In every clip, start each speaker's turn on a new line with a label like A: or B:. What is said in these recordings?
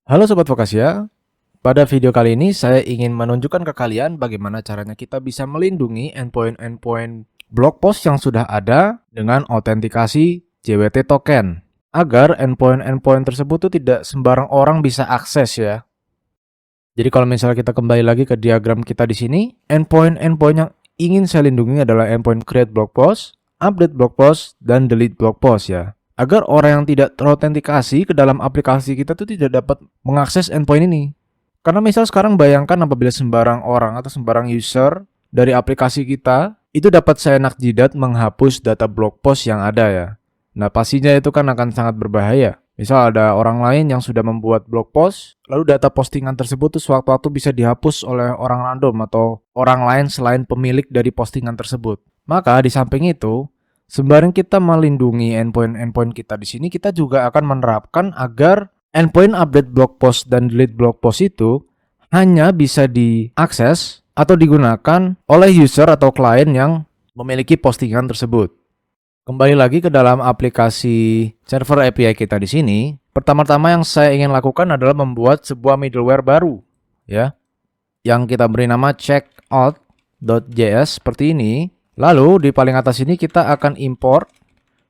A: Halo Sobat Vokasia, pada video kali ini saya ingin menunjukkan ke kalian bagaimana caranya kita bisa melindungi endpoint-endpoint blog post yang sudah ada dengan autentikasi JWT token agar endpoint-endpoint tersebut tuh tidak sembarang orang bisa akses ya. Jadi kalau misalnya kita kembali lagi ke diagram kita di sini, endpoint-endpoint yang ingin saya lindungi adalah endpoint create blog post, update blog post, dan delete blog post ya. Agar orang yang tidak terautentikasi ke dalam aplikasi kita tuh tidak dapat mengakses endpoint ini. Karena misal sekarang bayangkan apabila sembarang orang atau sembarang user dari aplikasi kita itu dapat seenak jidat menghapus data blog post yang ada ya. Nah pastinya itu kan akan sangat berbahaya. Misal ada orang lain yang sudah membuat blog post, lalu data postingan tersebut tuh sewaktu-waktu bisa dihapus oleh orang random atau orang lain selain pemilik dari postingan tersebut. Maka di samping itu, sembari kita melindungi endpoint-endpoint kita di sini, kita juga akan menerapkan agar endpoint update blog post dan delete blog post itu hanya bisa diakses atau digunakan oleh user atau klien yang memiliki postingan tersebut. Kembali lagi ke dalam aplikasi server API kita di sini, pertama-tama yang saya ingin lakukan adalah membuat sebuah middleware baru, ya, yang kita beri nama checkout.js seperti ini. Lalu di paling atas ini kita akan import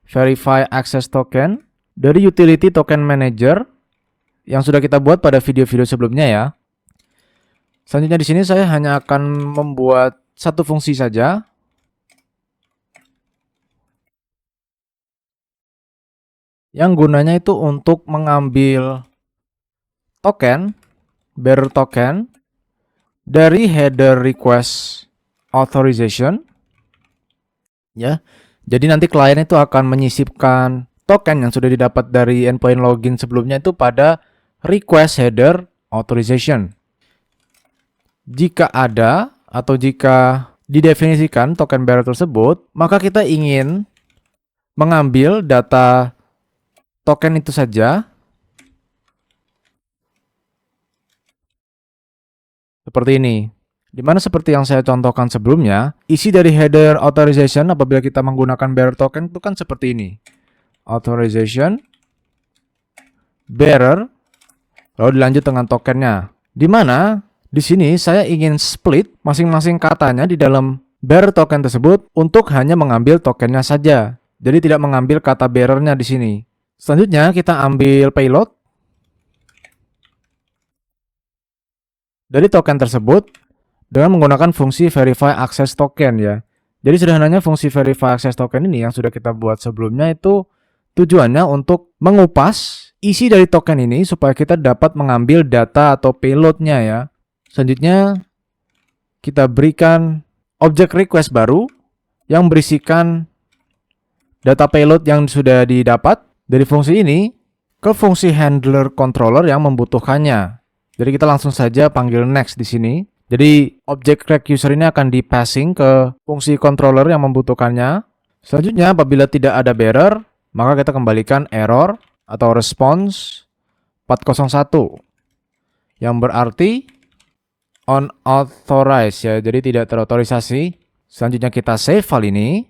A: verify access token dari utility token manager yang sudah kita buat pada video-video sebelumnya ya. Selanjutnya di sini saya hanya akan membuat satu fungsi saja. Yang gunanya itu untuk mengambil token, bearer token dari header request authorization. Ya, jadi nanti klien itu akan menyisipkan token yang sudah didapat dari endpoint login sebelumnya itu pada request header authorization. Jika ada atau jika didefinisikan token bearer tersebut, maka kita ingin mengambil data token itu saja seperti ini. Dimana seperti yang saya contohkan sebelumnya, isi dari header authorization apabila kita menggunakan bearer token itu kan seperti ini. Authorization, bearer, lalu dilanjut dengan tokennya. Dimana di sini saya ingin split masing-masing katanya di dalam bearer token tersebut untuk hanya mengambil tokennya saja. Jadi tidak mengambil kata bearernya di sini. Selanjutnya kita ambil payload dari token tersebut dengan menggunakan fungsi verify access token ya. Jadi sederhananya fungsi verify access token ini yang sudah kita buat sebelumnya itu tujuannya untuk mengupas isi dari token ini supaya kita dapat mengambil data atau payloadnya ya. Selanjutnya kita berikan object request baru yang berisikan data payload yang sudah didapat dari fungsi ini ke fungsi handler controller yang membutuhkannya. Jadi kita langsung saja panggil next di sini. Jadi object req user ini akan di-passing ke fungsi controller yang membutuhkannya. Selanjutnya apabila tidak ada bearer, maka kita kembalikan error atau response 401 yang berarti unauthorized ya, jadi tidak terotorisasi. Selanjutnya kita save file ini.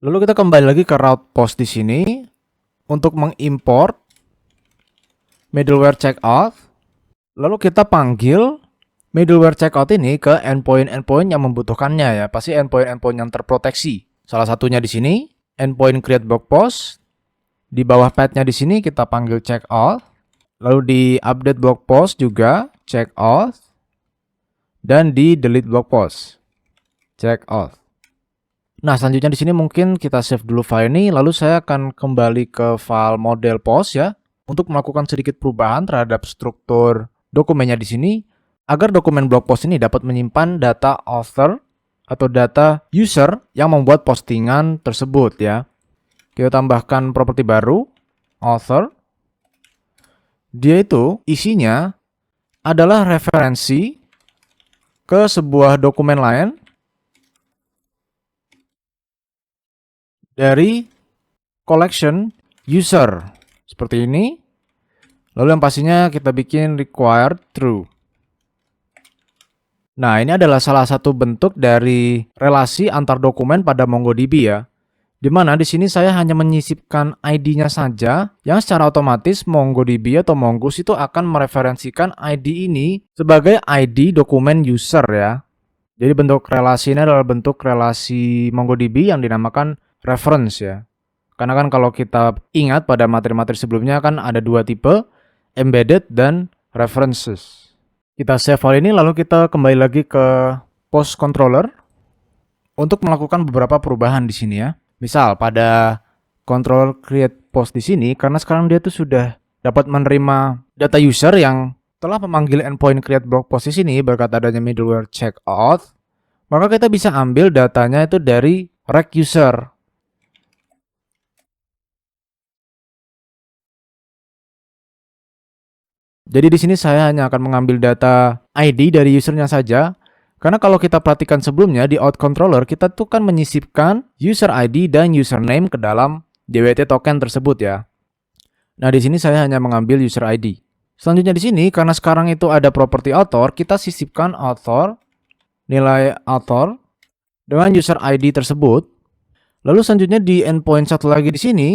A: Lalu kita kembali lagi ke route post di sini untuk mengimport middleware checkout. Lalu kita panggil middleware checkout ini ke endpoint-endpoint yang membutuhkannya ya. Pasti endpoint-endpoint yang terproteksi. Salah satunya di sini endpoint create blog post. Di bawah path-nya di sini kita panggil checkout. Lalu di update blog post juga checkout. Dan di delete blog post checkout. Nah, selanjutnya di sini mungkin kita save dulu file ini, lalu saya akan kembali ke file model post ya untuk melakukan sedikit perubahan terhadap struktur dokumennya di sini agar dokumen blog post ini dapat menyimpan data author atau data user yang membuat postingan tersebut ya. Kita tambahkan properti baru author. Dia itu isinya adalah referensi ke sebuah dokumen lain dari collection user seperti ini. Lalu yang pastinya kita bikin required true. Nah, ini adalah salah satu bentuk dari relasi antar dokumen pada MongoDB ya. Dimana di sini saya hanya menyisipkan ID-nya saja, yang secara otomatis MongoDB atau Mongoose itu akan mereferensikan ID ini sebagai ID dokumen user ya. Jadi bentuk relasi ini adalah bentuk relasi MongoDB yang dinamakan reference ya. Karena kan kalau kita ingat pada materi-materi sebelumnya kan ada dua tipe, embedded dan references. Kita save file ini lalu kita kembali lagi ke post controller untuk melakukan beberapa perubahan di sini ya. Misal pada control create post di sini, karena sekarang dia tuh sudah dapat menerima data user yang telah memanggil endpoint create blog post di sini berkat adanya middleware checkout, maka kita bisa ambil datanya itu dari rec user. Jadi di sini saya hanya akan mengambil data ID dari usernya saja. Karena kalau kita perhatikan sebelumnya di out controller, kita tuh kan menyisipkan user ID dan username ke dalam JWT token tersebut ya. Nah, di sini saya hanya mengambil user ID. Selanjutnya di sini karena sekarang itu ada property author, kita sisipkan author, nilai author dengan user ID tersebut. Lalu selanjutnya di endpoint satu lagi di sini,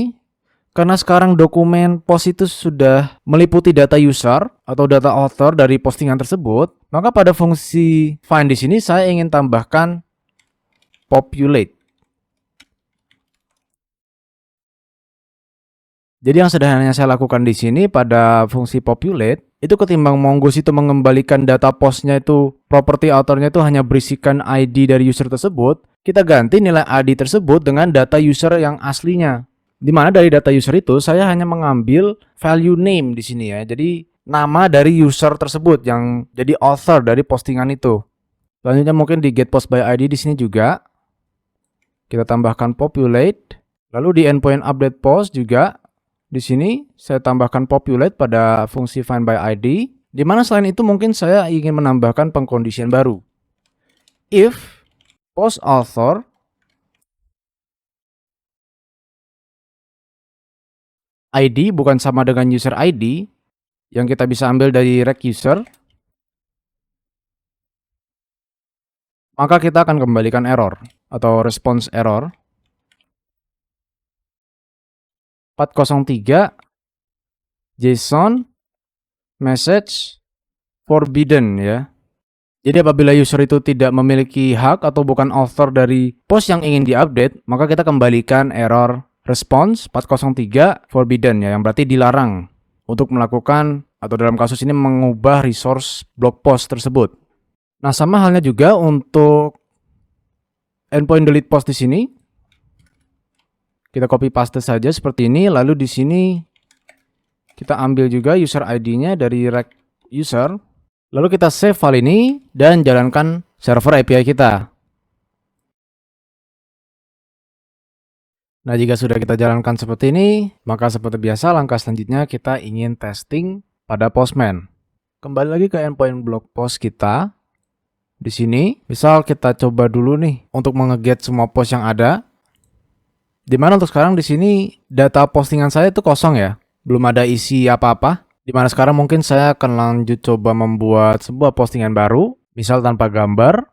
A: karena sekarang dokumen post itu sudah meliputi data user atau data author dari postingan tersebut, maka pada fungsi find di sini saya ingin tambahkan populate. Jadi yang sederhananya saya lakukan di sini pada fungsi populate, itu ketimbang Mongoose itu mengembalikan data postnya itu, property authornya itu hanya berisikan ID dari user tersebut, kita ganti nilai ID tersebut dengan data user yang aslinya. Dimana dari data user itu saya hanya mengambil value name di sini ya. Jadi nama dari user tersebut yang jadi author dari postingan itu. Selanjutnya mungkin di get post by ID di sini juga kita tambahkan populate. Lalu di endpoint update post juga di sini saya tambahkan populate pada fungsi find by ID. Dimana selain itu mungkin saya ingin menambahkan pengkondisian baru. If post author ID bukan sama dengan user ID yang kita bisa ambil dari rec user, maka kita akan kembalikan error atau response error 403 JSON message forbidden ya. Jadi apabila user itu tidak memiliki hak atau bukan author dari post yang ingin diupdate, maka kita kembalikan error response 403 forbidden ya, yang berarti dilarang untuk melakukan atau dalam kasus ini mengubah resource blog post tersebut. Nah, sama halnya juga untuk endpoint delete post di sini. Kita copy paste saja seperti ini, lalu di sini kita ambil juga user ID-nya dari rec user. Lalu kita save file ini dan jalankan server API kita. Nah, jika sudah kita jalankan seperti ini, maka seperti biasa langkah selanjutnya kita ingin testing pada Postman. Kembali lagi ke endpoint blog post kita. Di sini, misal kita coba dulu nih untuk mengeget semua post yang ada. Dimana untuk sekarang di sini data postingan saya itu kosong ya, belum ada isi apa-apa. Dimana sekarang mungkin saya akan lanjut coba membuat sebuah postingan baru, misal tanpa gambar.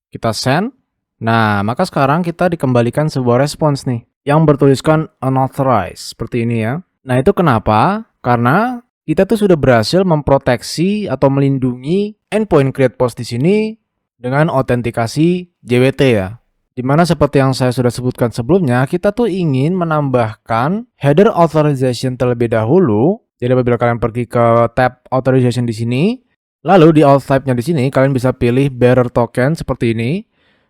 A: Kita send. Nah, maka sekarang kita dikembalikan sebuah respons nih yang bertuliskan unauthorized seperti ini ya. Nah, itu kenapa? Karena kita tuh sudah berhasil memproteksi atau melindungi endpoint create post di sini dengan autentikasi JWT ya. Dimana seperti yang saya sudah sebutkan sebelumnya, kita tuh ingin menambahkan header authorization terlebih dahulu. Jadi apabila kalian pergi ke tab authorization di sini, lalu di auth type-nya di sini kalian bisa pilih bearer token seperti ini.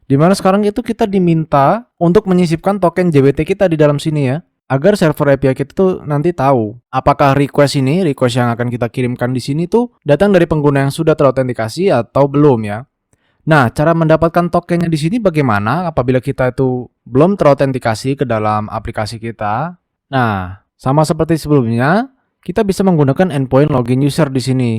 A: Dimana sekarang itu kita diminta untuk menyisipkan token JWT kita di dalam sini ya, agar server API kita tuh nanti tahu apakah request yang akan kita kirimkan di sini tuh datang dari pengguna yang sudah terautentikasi atau belum ya. Nah, cara mendapatkan tokennya di sini bagaimana apabila kita itu belum terautentikasi ke dalam aplikasi kita? Nah, sama seperti sebelumnya, kita bisa menggunakan endpoint login user di sini.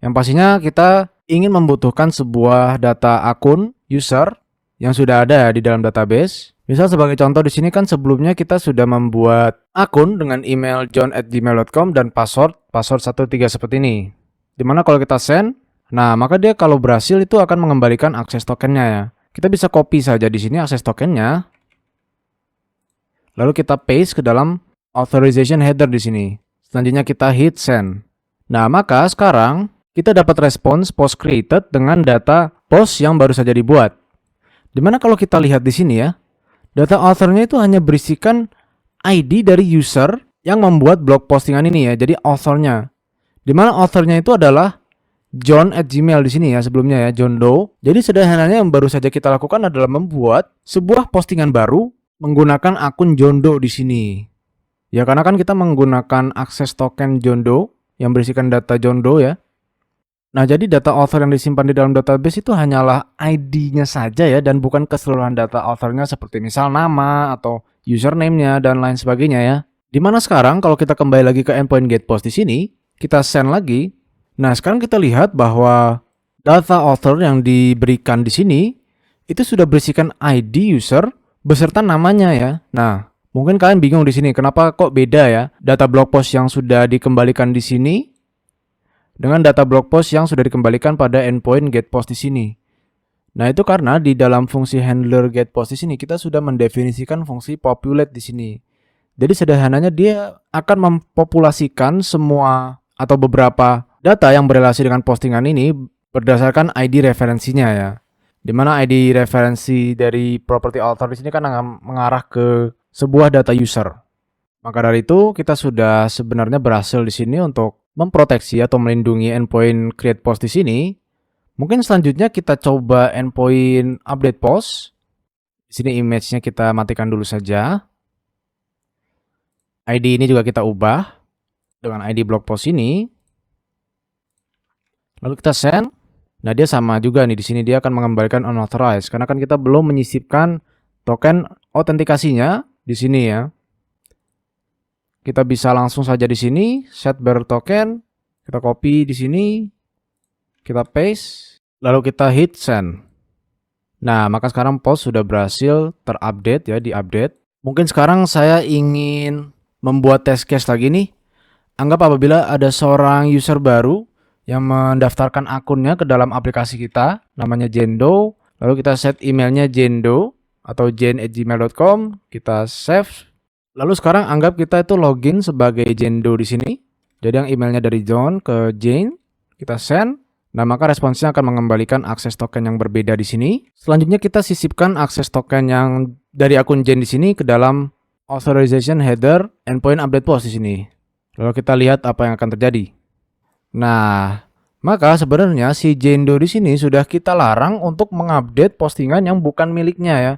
A: Yang pastinya kita ingin membutuhkan sebuah data akun user yang sudah ada di dalam database. Misal sebagai contoh di sini kan sebelumnya kita sudah membuat akun dengan email john@gmail.com dan password 13 seperti ini. Dimana kalau kita send, nah maka dia kalau berhasil itu akan mengembalikan akses tokennya ya. Kita bisa copy saja di sini akses tokennya. Lalu kita paste ke dalam authorization header di sini. Selanjutnya kita hit send. Nah, maka sekarang kita dapat respons post created dengan data post yang baru saja dibuat. Dimana kalau kita lihat di sini ya, data author-nya itu hanya berisikan ID dari user yang membuat blog postingan ini ya. Jadi author-nya. Dimana author-nya itu adalah John@gmail di sini ya sebelumnya ya, John Doe. Jadi sederhananya yang baru saja kita lakukan adalah membuat sebuah postingan baru menggunakan akun John Doe di sini. Ya karena kan kita menggunakan akses token John Doe yang berisikan data John Doe ya. Nah, jadi data author yang disimpan di dalam database itu hanyalah ID-nya saja ya dan bukan keseluruhan data author-nya seperti misal nama atau username-nya dan lain sebagainya ya. Dimana sekarang kalau kita kembali lagi ke endpoint get post di sini, kita send lagi. Nah, sekarang kita lihat bahwa data author yang diberikan di sini itu sudah berisikan ID user beserta namanya ya. Nah, mungkin kalian bingung di sini kenapa kok beda ya data blog post yang sudah dikembalikan di sini dengan data blog post yang sudah dikembalikan pada endpoint get post di sini. Nah, itu karena di dalam fungsi handler get post di sini kita sudah mendefinisikan fungsi populate di sini. Jadi sederhananya dia akan mempopulasikan semua atau beberapa data yang berrelasi dengan postingan ini berdasarkan ID referensinya ya. Dimana ID referensi dari property author di sini kan mengarah ke sebuah data user. Maka dari itu kita sudah sebenarnya berhasil di sini untuk memproteksi atau melindungi endpoint create post di sini. Mungkin selanjutnya kita coba endpoint update post. Di sini image-nya kita matikan dulu saja. ID ini juga kita ubah dengan ID blog post ini. Lalu kita send. Nah, dia sama juga nih di sini dia akan mengembalikan unauthorized karena kan kita belum menyisipkan token autentikasinya di sini ya. Kita bisa langsung saja di sini set bearer token, kita copy di sini, kita paste, lalu kita hit send. Nah, maka sekarang post sudah berhasil terupdate ya, diupdate. Mungkin sekarang saya ingin membuat test case lagi nih. Anggap apabila ada seorang user baru yang mendaftarkan akunnya ke dalam aplikasi kita, namanya Jendo, lalu kita set emailnya Jendo atau jane@gmail.com, kita save. Lalu sekarang anggap kita itu login sebagai Jendo di sini. Jadi yang emailnya dari John ke Jane, kita send. Nah, maka responsnya akan mengembalikan akses token yang berbeda di sini. Selanjutnya kita sisipkan akses token yang dari akun Jane di sini ke dalam authorization header endpoint update post di sini. Lalu kita lihat apa yang akan terjadi. Nah, maka sebenarnya si Jendo di sini sudah kita larang untuk mengupdate postingan yang bukan miliknya ya.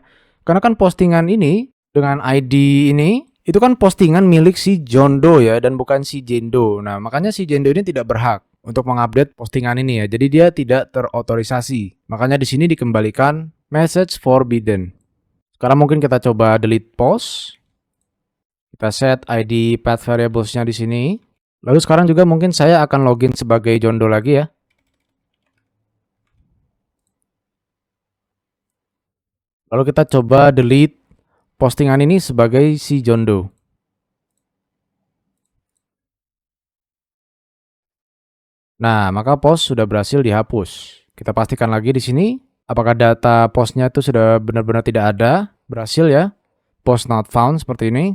A: Karena kan postingan ini dengan ID ini itu kan postingan milik si John Doe ya dan bukan si Jendo. Nah, makanya si Jendo ini tidak berhak untuk mengupdate postingan ini ya. Jadi dia tidak terotorisasi. Makanya di sini dikembalikan message forbidden. Sekarang mungkin kita coba delete post. Kita set ID path variables-nya di sini. Lalu sekarang juga mungkin saya akan login sebagai John Doe lagi ya. Lalu kita coba delete postingan ini sebagai si John Doe. Nah, maka post sudah berhasil dihapus. Kita pastikan lagi di sini apakah data postnya itu sudah benar-benar tidak ada. Berhasil ya. Post not found seperti ini.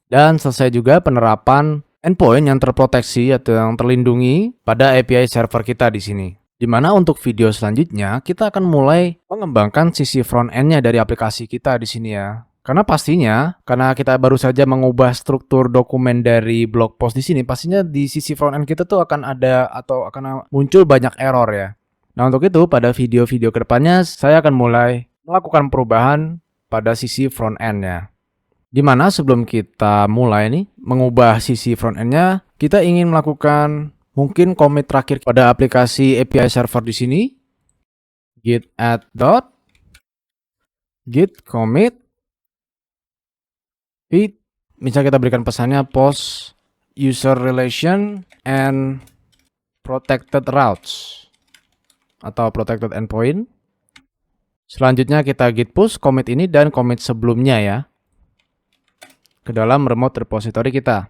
A: Dan selesai juga penerapan endpoint yang terproteksi atau yang terlindungi pada API server kita di sini. Dimana untuk video selanjutnya kita akan mulai mengembangkan sisi front end-nya dari aplikasi kita di sini ya. Karena pastinya, karena kita baru saja mengubah struktur dokumen dari blog post di sini, pastinya di sisi front end kita tuh akan ada atau akan muncul banyak error ya. Nah, untuk itu pada video-video kedepannya saya akan mulai melakukan perubahan pada sisi front end-nya. Dimana sebelum kita mulai nih mengubah sisi front end-nya, kita ingin melakukan mungkin commit terakhir pada aplikasi API server di sini. Git add dot git commit feed. Misal kita berikan pesannya post user relation and protected routes atau protected endpoint. Selanjutnya kita git push commit ini dan commit sebelumnya ya ke dalam remote repository kita.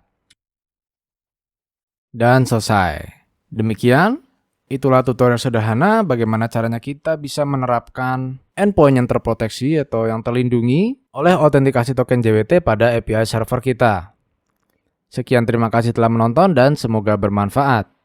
A: Dan selesai. Demikian, itulah tutorial sederhana bagaimana caranya kita bisa menerapkan endpoint yang terproteksi atau yang terlindungi oleh autentikasi token JWT pada API server kita. Sekian, terima kasih telah menonton dan semoga bermanfaat.